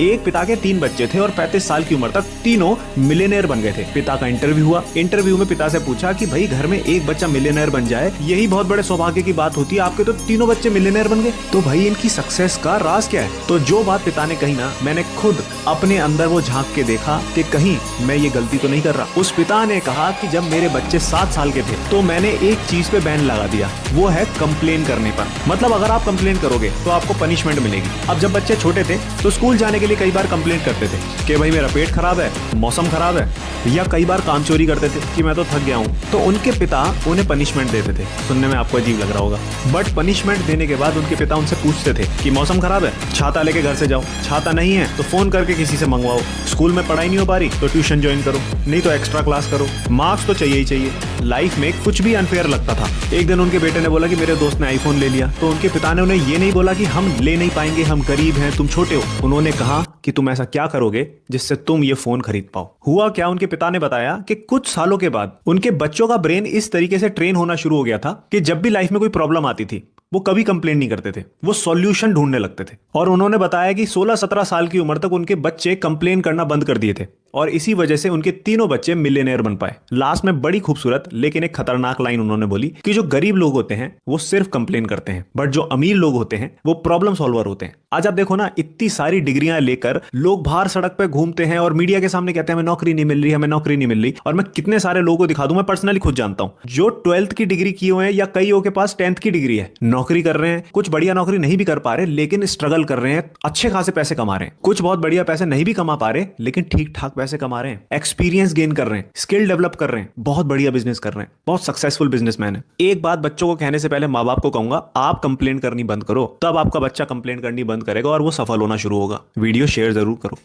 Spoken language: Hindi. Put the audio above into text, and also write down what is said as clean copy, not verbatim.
एक पिता के 3 बच्चे थे और 35 साल की उम्र तक तीनों मिलियनेयर बन गए थे। पिता का इंटरव्यू हुआ। इंटरव्यू में पिता से पूछा कि भाई घर में एक बच्चा मिलियनेयर बन जाए यही बहुत बड़े सौभाग्य की बात होती है, आपके तो तीनों बच्चे मिलियनेयर बन गए, तो भाई इनकी सक्सेस का राज क्या है? तो जो बात पिता ने कही ना, मैंने खुद अपने अंदर वो झांक के देखा कि कहीं मैं ये गलती तो नहीं कर रहा। उस पिता ने कहा कि जब मेरे बच्चे 7 साल के थे तो मैंने एक चीज पे बैन लगा दिया, वो है कंप्लेन करने पर। मतलब अगर आप कंप्लेन करोगे तो आपको पनिशमेंट मिलेगी। अब जब बच्चे छोटे थे तो स्कूल जाने के लिए कई बार कंप्लेन करते थे कि भाई मेरा पेट खराब है, मौसम खराब है, या कई बार काम चोरी करते थे कि मैं तो थक गया हूँ। तो उनके पिता उन्हें पनिशमेंट देते थे। सुनने में आपको अजीब लग रहा होगा, बट पनिशमेंट देने के बाद उनके पिता उनसे पूछते थे कि मौसम खराब है, छाता लेके घर से जाओ, छाता नहीं है तो फोन करके किसी से मंगवाओ, स्कूल में पढ़ाई नहीं हो पा रही तो ट्यूशन ज्वाइन करो, नहीं तो एक्स्ट्रा क्लास करो, मार्क्स तो चाहिए ही चाहिए। लाइफ में कुछ भी अनफेयर लगता था। एक दिन उनके बेटे ने बोला कि मेरे दोस्त ने आईफोन ले लिया, तो उनके पिता ने उन्हें ये नहीं बोला कि हम ले नहीं पाएंगे, हम गरीब हैं, तुम छोटे हो। उन्होंने कहा कि तुम ऐसा क्या करोगे जिससे तुम ये फोन खरीद पाओ। हुआ क्या, उनके पिता ने बताया कि कुछ सालों के बाद उनके बच्चों का ब्रेन इस तरीके से ट्रेन होना शुरू हो गया था कि जब भी लाइफ में कोई प्रॉब्लम आती थी वो कभी कंप्लेन नहीं करते थे, वो सॉल्यूशन ढूंढने लगते थे। और उन्होंने बताया कि 16-17 साल की उम्र तक उनके बच्चे कंप्लेन करना बंद कर दिए थे और इसी वजह से उनके तीनों बच्चे मिलियनेयर बन पाए। लास्ट में बड़ी खूबसूरत लेकिन एक खतरनाक लाइन उन्होंने बोली कि जो गरीब लोग होते हैं वो सिर्फ कंप्लेन करते हैं, बट जो अमीर लोग होते हैं वो प्रॉब्लम सॉल्वर होते हैं। आज आप देखो ना, इतनी सारी डिग्रियां लेकर लोग बाहर सड़क पे घूमते हैं और मीडिया के सामने कहते हैं हमें नौकरी नहीं मिल रही, हमें नौकरी नहीं मिल रही। और मैं कितने सारे लोगों को दिखा दूं, मैं पर्सनली खुद जानता हूं जो 12th की डिग्री किए हुए हैं या कई के पास 10th की डिग्री है, नौकरी कर रहे हैं, कुछ बढ़िया नौकरी नहीं भी कर पा रहे लेकिन स्ट्रगल कर रहे हैं, अच्छे खासे पैसे कमा रहे हैं। कुछ बहुत बढ़िया पैसे नहीं भी कमा पा रहे लेकिन ठीक ठाक पैसे कमा रहे हैं, एक्सपीरियंस गेन कर रहे हैं, स्किल डेवलप कर रहे हैं, बहुत बढ़िया बिजनेस कर रहे हैं, बहुत सक्सेसफुल बिजनेसमैन है। एक बात बच्चों को कहने से पहले माँ बाप को कहूंगा, आप कंप्लेन करनी बंद करो, तब आपका बच्चा कंप्लेन करनी बंद करेगा और वो सफल होना शुरू होगा। वीडियो शेयर जरूर करो।